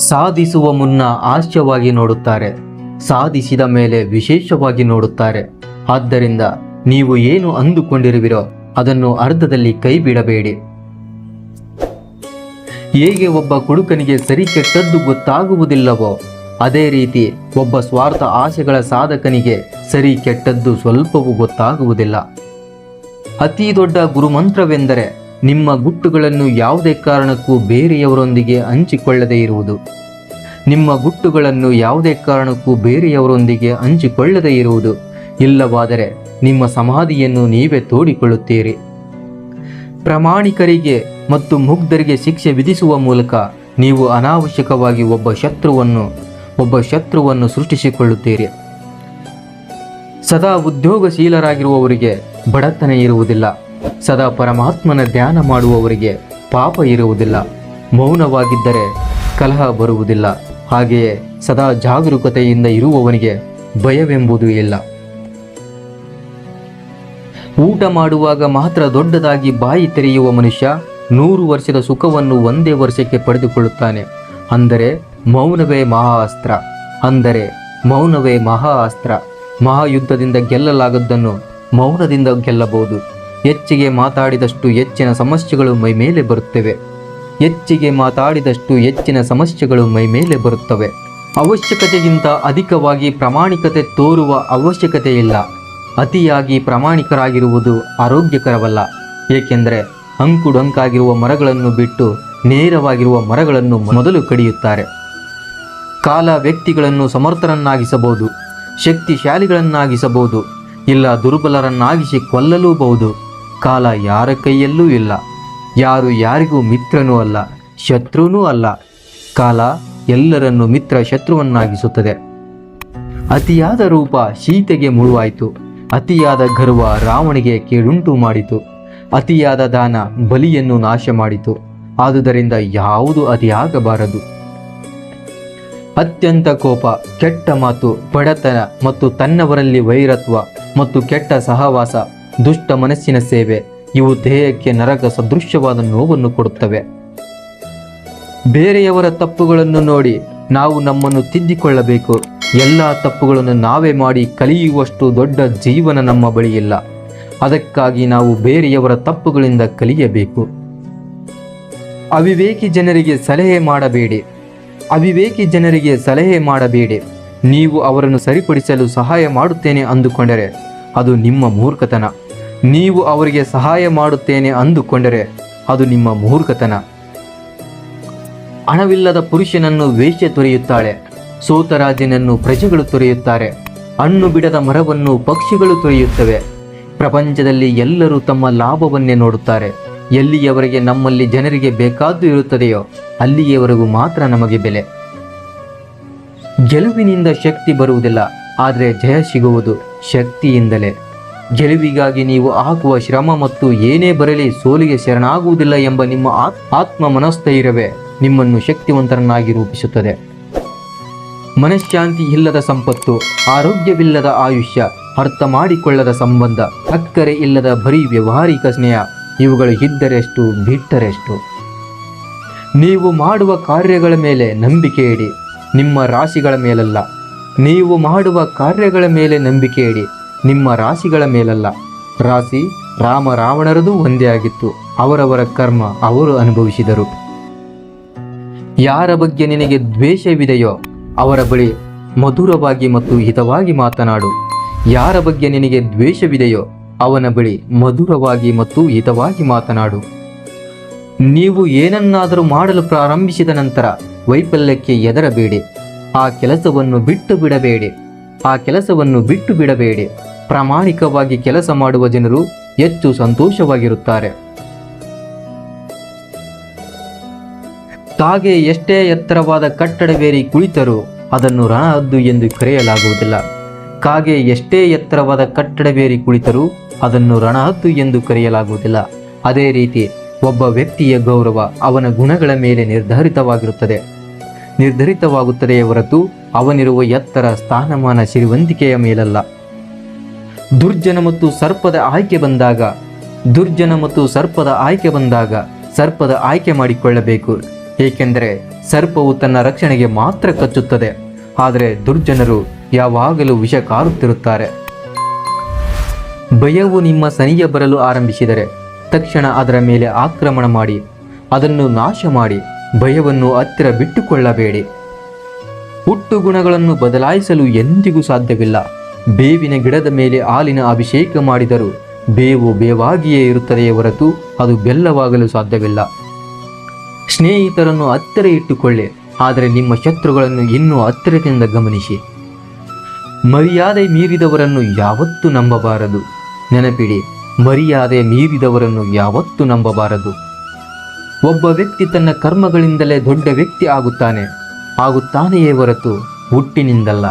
ಸಾಧಿಸುವ ಮುನ್ನ ಹಾಸ್ಯವಾಗಿ ನೋಡುತ್ತಾರೆ, ಸಾಧಿಸಿದ ಮೇಲೆ ವಿಶೇಷವಾಗಿ ನೋಡುತ್ತಾರೆ. ಆದ್ದರಿಂದ ನೀವು ಏನು ಅಂದುಕೊಂಡಿರುವಿರೋ ಅದನ್ನು ಅರ್ಧದಲ್ಲಿ ಕೈ ಬಿಡಬೇಡಿ. ಹೇಗೆ ಒಬ್ಬ ಕುಡುಕನಿಗೆ ಸರಿ ಕೆಟ್ಟದ್ದು ಗೊತ್ತಾಗುವುದಿಲ್ಲವೋ ಅದೇ ರೀತಿ ಒಬ್ಬ ಸ್ವಾರ್ಥ ಆಸೆಗಳ ಸಾಧಕನಿಗೆ ಸರಿ ಕೆಟ್ಟದ್ದು ಸ್ವಲ್ಪವೂ ಗೊತ್ತಾಗುವುದಿಲ್ಲ. ಅತಿ ದೊಡ್ಡ ಗುರುಮಂತ್ರವೆಂದರೆ ನಿಮ್ಮ ಗುಟ್ಟುಗಳನ್ನು ಯಾವುದೇ ಕಾರಣಕ್ಕೂ ಬೇರೆಯವರೊಂದಿಗೆ ಹಂಚಿಕೊಳ್ಳದೇ ಇರುವುದು. ನಿಮ್ಮ ಗುಟ್ಟುಗಳನ್ನು ಯಾವುದೇ ಕಾರಣಕ್ಕೂ ಬೇರೆಯವರೊಂದಿಗೆ ಹಂಚಿಕೊಳ್ಳದೇ ಇರುವುದು. ಇಲ್ಲವಾದರೆ ನಿಮ್ಮ ಸಮಾಧಿಯನ್ನು ನೀವೇ ತೋಡಿಕೊಳ್ಳುತ್ತೀರಿ. ಪ್ರಾಮಾಣಿಕರಿಗೆ ಮತ್ತು ಮುಗ್ಧರಿಗೆ ಶಿಕ್ಷೆ ವಿಧಿಸುವ ಮೂಲಕ ನೀವು ಅನಾವಶ್ಯಕವಾಗಿ ಒಬ್ಬ ಶತ್ರುವನ್ನು ಸೃಷ್ಟಿಸಿಕೊಳ್ಳುತ್ತೀರಿ. ಸದಾ ಉದ್ಯೋಗಶೀಲರಾಗಿರುವವರಿಗೆ ಬಡತನ ಇರುವುದಿಲ್ಲ. ಸದಾ ಪರಮಾತ್ಮನ ಧ್ಯಾನ ಮಾಡುವವರಿಗೆ ಪಾಪ ಇರುವುದಿಲ್ಲ. ಮೌನವಾಗಿದ್ದರೆ ಕಲಹ ಬರುವುದಿಲ್ಲ. ಹಾಗೆಯೇ ಸದಾ ಜಾಗರೂಕತೆಯಿಂದ ಇರುವವನಿಗೆ ಭಯವೆಂಬುದು ಇಲ್ಲ. ಊಟ ಮಾಡುವಾಗ ಮಾತ್ರ ದೊಡ್ಡದಾಗಿ ಬಾಯಿ ತೆರೆಯುವ ಮನುಷ್ಯ 100 ವರ್ಷದ ಸುಖವನ್ನು ಒಂದೇ ವರ್ಷಕ್ಕೆ ಪಡೆದುಕೊಳ್ಳುತ್ತಾನೆ. ಅಂದರೆ ಮೌನವೇ ಮಹಾ ಅಸ್ತ್ರ. ಮಹಾಯುದ್ಧದಿಂದ ಗೆಲ್ಲಲಾಗದ್ದನ್ನು ಮೌನದಿಂದ ಗೆಲ್ಲಬಹುದು. ಹೆಚ್ಚಿಗೆ ಮಾತಾಡಿದಷ್ಟು ಹೆಚ್ಚಿನ ಸಮಸ್ಯೆಗಳು ಮೈಮೇಲೆ ಬರುತ್ತವೆ. ಅವಶ್ಯಕತೆಗಿಂತ ಅಧಿಕವಾಗಿ ಪ್ರಾಮಾಣಿಕತೆ ತೋರುವ ಅವಶ್ಯಕತೆ ಇಲ್ಲ. ಅತಿಯಾಗಿ ಪ್ರಾಮಾಣಿಕರಾಗಿರುವುದು ಆರೋಗ್ಯಕರವಲ್ಲ. ಏಕೆಂದರೆ ಅಂಕುಡೊಂಕಾಗಿರುವ ಮರಗಳನ್ನು ಬಿಟ್ಟು ನೇರವಾಗಿರುವ ಮರಗಳನ್ನು ಮೊದಲು ಕಡಿಯುತ್ತಾರೆ. ಕಾಲ ವ್ಯಕ್ತಿಗಳನ್ನು ಸಮರ್ಥರನ್ನಾಗಿಸಬಹುದು, ಶಕ್ತಿಶಾಲಿಗಳನ್ನಾಗಿಸಬಹುದು, ಇಲ್ಲ ದುರ್ಬಲರನ್ನಾಗಿಸಿ ಕೊಲ್ಲಲೂಬಹುದು. ಕಾಲ ಯಾರ ಕೈಯಲ್ಲೂ ಇಲ್ಲ. ಯಾರು ಯಾರಿಗೂ ಮಿತ್ರನೂ ಅಲ್ಲ, ಶತ್ರುನೂ ಅಲ್ಲ. ಕಾಲ ಎಲ್ಲರನ್ನು ಮಿತ್ರ ಶತ್ರುವನ್ನಾಗಿಸುತ್ತದೆ. ಅತಿಯಾದ ರೂಪ ಸೀತೆಗೆ ಮುಳುವಾಯಿತು. ಅತಿಯಾದ ಗರ್ವ ರಾವಣಿಗೆ ಕೇಡುಂಟು ಮಾಡಿತು. ಅತಿಯಾದ ದಾನ ಬಲಿಯನ್ನು ನಾಶ ಮಾಡಿತು. ಆದುದರಿಂದ ಯಾವುದು ಅತಿಯಾಗಬಾರದು. ಅತ್ಯಂತ ಕೋಪ, ಕೆಟ್ಟ ಮಾತು, ಬಡತನ ಮತ್ತು ತನ್ನವರಲ್ಲಿ ವೈರತ್ವ ಮತ್ತು ಕೆಟ್ಟ ಸಹವಾಸ, ದುಷ್ಟ ಮನಸ್ಸಿನ ಸೇವೆ ಇವು ದೇಹಕ್ಕೆ ನರಕ ಸದೃಶ್ಯವಾದ ನೋವನ್ನು ಕೊಡುತ್ತವೆ. ಬೇರೆಯವರ ತಪ್ಪುಗಳನ್ನು ನೋಡಿ ನಾವು ನಮ್ಮನ್ನು ತಿದ್ದಿಕೊಳ್ಳಬೇಕು. ಎಲ್ಲ ತಪ್ಪುಗಳನ್ನು ನಾವೇ ಮಾಡಿ ಕಲಿಯುವಷ್ಟು ದೊಡ್ಡ ಜೀವನ ನಮ್ಮ ಬಳಿ ಇಲ್ಲ. ಅದಕ್ಕಾಗಿ ನಾವು ಬೇರೆಯವರ ತಪ್ಪುಗಳಿಂದ ಕಲಿಯಬೇಕು. ಅವಿವೇಕಿ ಜನರಿಗೆ ಸಲಹೆ ಮಾಡಬೇಡಿ. ನೀವು ಅವರನ್ನು ಸರಿಪಡಿಸಲು ಸಹಾಯ ಮಾಡುತ್ತೇನೆ ಅಂದುಕೊಂಡರೆ ಅದು ನಿಮ್ಮ ಮೂರ್ಖತನ. ನೀವು ಅವರಿಗೆ ಸಹಾಯ ಮಾಡುತ್ತೇನೆ ಅಂದುಕೊಂಡರೆ ಅದು ನಿಮ್ಮ ಮೂರ್ಖತನ. ಹಣವಿಲ್ಲದ ಪುರುಷನನ್ನು ವೇಶ್ಯೆ ತೊರೆಯುತ್ತಾಳೆ. ಸೋತ ರಾಜನನ್ನು ಪ್ರಜೆಗಳು ತೊರೆಯುತ್ತಾರೆ. ಹಣ್ಣು ಬಿಡದ ಮರವನ್ನು ಪಕ್ಷಿಗಳು ತೊರೆಯುತ್ತವೆ. ಪ್ರಪಂಚದಲ್ಲಿ ಎಲ್ಲರೂ ತಮ್ಮ ಲಾಭವನ್ನೇ ನೋಡುತ್ತಾರೆ. ಎಲ್ಲಿಯವರೆಗೆ ನಮ್ಮಲ್ಲಿ ಜನರಿಗೆ ಬೇಕಾದ್ದು ಇರುತ್ತದೆಯೋ ಅಲ್ಲಿಯವರೆಗೂ ಮಾತ್ರ ನಮಗೆ ಬೆಲೆ. ಗೆಲುವಿನಿಂದ ಶಕ್ತಿ ಬರುವುದಿಲ್ಲ, ಆದರೆ ಜಯ ಸಿಗುವುದು ಶಕ್ತಿಯಿಂದಲೇ. ಗೆಲುವಿಗಾಗಿ ನೀವು ಹಾಕುವ ಶ್ರಮ ಮತ್ತು ಏನೇ ಬರಲಿ ಸೋಲಿಗೆ ಶರಣಾಗುವುದಿಲ್ಲ ಎಂಬ ನಿಮ್ಮ ಆತ್ಮ ಮನಸ್ಥೈರ್ಯವೇ ನಿಮ್ಮನ್ನು ಶಕ್ತಿವಂತರನ್ನಾಗಿ ರೂಪಿಸುತ್ತದೆ. ಮನಃಶಾಂತಿ ಇಲ್ಲದ ಸಂಪತ್ತು, ಆರೋಗ್ಯವಿಲ್ಲದ ಆಯುಷ್ಯ, ಅರ್ಥ ಮಾಡಿಕೊಳ್ಳದ ಸಂಬಂಧ, ಅಕ್ಕರೆ ಇಲ್ಲದ ಬರೀ ವ್ಯವಹಾರಿಕ ಸ್ನೇಹ ಇವುಗಳು ಇದ್ದರೆಷ್ಟು ಬಿಟ್ಟರೆಷ್ಟು. ನೀವು ಮಾಡುವ ಕಾರ್ಯಗಳ ಮೇಲೆ ನಂಬಿಕೆ ಇಡಿ, ನಿಮ್ಮ ರಾಶಿಗಳ ಮೇಲಲ್ಲ. ನೀವು ಮಾಡುವ ಕಾರ್ಯಗಳ ಮೇಲೆ ನಂಬಿಕೆ ಇಡಿ, ನಿಮ್ಮ ರಾಶಿಗಳ ಮೇಲಲ್ಲ. ರಾಶಿ ರಾಮ ರಾವಣರದು ಒಂದೇ ಆಗಿತ್ತು. ಅವರವರ ಕರ್ಮ ಅವರು ಅನುಭವಿಸಿದರು. ಯಾರ ಬಗ್ಗೆ ನಿನಗೆ ದ್ವೇಷವಿದೆಯೋ ಅವರ ಬಳಿ ಮಧುರವಾಗಿ ಮತ್ತು ಹಿತವಾಗಿ ಮಾತನಾಡು. ಯಾರ ಬಗ್ಗೆ ನಿನಗೆ ದ್ವೇಷವಿದೆಯೋ ಅವನ ಬಳಿ ಮಧುರವಾಗಿ ಮತ್ತು ಹಿತವಾಗಿ ಮಾತನಾಡು. ನೀವು ಏನನ್ನಾದರೂ ಮಾಡಲು ಪ್ರಾರಂಭಿಸಿದ ನಂತರ ವೈಫಲ್ಯಕ್ಕೆ ಹೆದರಬೇಡಿ. ಆ ಕೆಲಸವನ್ನು ಬಿಟ್ಟು ಬಿಡಬೇಡಿ. ಪ್ರಾಮಾಣಿಕವಾಗಿ ಕೆಲಸ ಮಾಡುವ ಜನರು ಹೆಚ್ಚು ಸಂತೋಷವಾಗಿರುತ್ತಾರೆ. ಕಾಗೆ ಎಷ್ಟೇ ಎತ್ತರವಾದ ಕಟ್ಟಡವೇರಿ ಕುಳಿತರೂ ಅದನ್ನು ರಣಹದ್ದು ಎಂದು ಕರೆಯಲಾಗುವುದಿಲ್ಲ. ಕಾಗೆ ಎಷ್ಟೇ ಎತ್ತರವಾದ ಕಟ್ಟಡವೇರಿ ಕುಳಿತರೂ ಅದನ್ನು ರಣಹದ್ದು ಎಂದು ಕರೆಯಲಾಗುವುದಿಲ್ಲ. ಅದೇ ರೀತಿ ಒಬ್ಬ ವ್ಯಕ್ತಿಯ ಗೌರವ ಅವನ ಗುಣಗಳ ಮೇಲೆ ನಿರ್ಧರಿತವಾಗುತ್ತದೆಯೇ ಹೊರತು ಅವನಿರುವ ಎತ್ತರ, ಸ್ಥಾನಮಾನ, ಸಿರಿವಂತಿಕೆಯ ಮೇಲಲ್ಲ. ದುರ್ಜನ ಮತ್ತು ಸರ್ಪದ ಆಯ್ಕೆ ಬಂದಾಗ ಸರ್ಪದ ಆಯ್ಕೆ ಮಾಡಿಕೊಳ್ಳಬೇಕು. ಏಕೆಂದರೆ ಸರ್ಪವು ತನ್ನ ರಕ್ಷಣೆಗೆ ಮಾತ್ರ ಕಚ್ಚುತ್ತದೆ, ಆದರೆ ದುರ್ಜನರು ಯಾವಾಗಲೂ ವಿಷ ಕಾರುತ್ತಿರುತ್ತಾರೆ. ಭಯವು ನಿಮ್ಮ ಸನಿಯ ಬರಲು ಆರಂಭಿಸಿದರೆ ತಕ್ಷಣ ಅದರ ಮೇಲೆ ಆಕ್ರಮಣ ಮಾಡಿ ಅದನ್ನು ನಾಶ ಮಾಡಿ. ಭಯವನ್ನು ಹತ್ತಿರ ಬಿಟ್ಟುಕೊಳ್ಳಬೇಡಿ. ಹುಟ್ಟು ಗುಣಗಳನ್ನು ಬದಲಾಯಿಸಲು ಎಂದಿಗೂ ಸಾಧ್ಯವಿಲ್ಲ. ಬೇವಿನ ಗಿಡದ ಮೇಲೆ ಹಾಲಿನ ಅಭಿಷೇಕ ಮಾಡಿದರೂ ಬೇವು ಬೇವಾಗಿಯೇ ಇರುತ್ತದೆಯೇ ಹೊರತು ಅದು ಬೆಲ್ಲವಾಗಲು ಸಾಧ್ಯವಿಲ್ಲ. ಸ್ನೇಹಿತರನ್ನು ಹತ್ತಿರ ಇಟ್ಟುಕೊಳ್ಳಿ, ಆದರೆ ನಿಮ್ಮ ಶತ್ರುಗಳನ್ನು ಇನ್ನೂ ಹತ್ತಿರದಿಂದ ಗಮನಿಸಿ. ಮರ್ಯಾದೆ ಮೀರಿದವರನ್ನು ಯಾವತ್ತೂ ನಂಬಬಾರದು. ನೆನಪಿಡಿ, ಮರ್ಯಾದೆ ಮೀರಿದವರನ್ನು ಯಾವತ್ತೂ ನಂಬಬಾರದು. ಒಬ್ಬ ವ್ಯಕ್ತಿ ತನ್ನ ಕರ್ಮಗಳಿಂದಲೇ ದೊಡ್ಡ ವ್ಯಕ್ತಿ ಆಗುತ್ತಾನೆಯೇ ಹೊರತು ಹುಟ್ಟಿನಿಂದಲ್ಲ.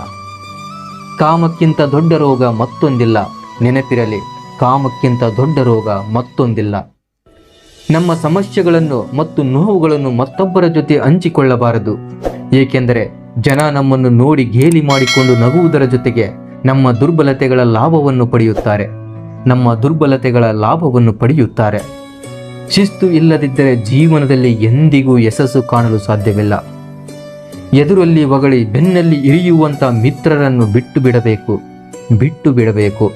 ಕಾಮಕ್ಕಿಂತ ದೊಡ್ಡ ರೋಗ ಮತ್ತೊಂದಿಲ್ಲ. ನೆನಪಿರಲಿ, ಕಾಮಕ್ಕಿಂತ ದೊಡ್ಡ ರೋಗ ಮತ್ತೊಂದಿಲ್ಲ. ನಮ್ಮ ಸಮಸ್ಯೆಗಳನ್ನು ಮತ್ತು ನೋವುಗಳನ್ನು ಮತ್ತೊಬ್ಬರ ಜೊತೆ ಹಂಚಿಕೊಳ್ಳಬಾರದು. ಏಕೆಂದರೆ ಜನ ನಮ್ಮನ್ನು ನೋಡಿ ಗೇಲಿ ಮಾಡಿಕೊಂಡು ನಗುವುದರ ಜೊತೆಗೆ ನಮ್ಮ ದುರ್ಬಲತೆಗಳ ಲಾಭವನ್ನು ಪಡೆಯುತ್ತಾರೆ. ಶಿಸ್ತು ಇಲ್ಲದಿದ್ದರೆ ಜೀವನದಲ್ಲಿ ಎಂದಿಗೂ ಯಶಸ್ಸು ಕಾಣಲು ಸಾಧ್ಯವಿಲ್ಲ. ಎದುರಲ್ಲಿ ಹೊಗಳಿ ಬೆನ್ನಲ್ಲಿ ಇರಿಯುವಂಥ ಮಿತ್ರರನ್ನು ಬಿಟ್ಟು ಬಿಡಬೇಕು.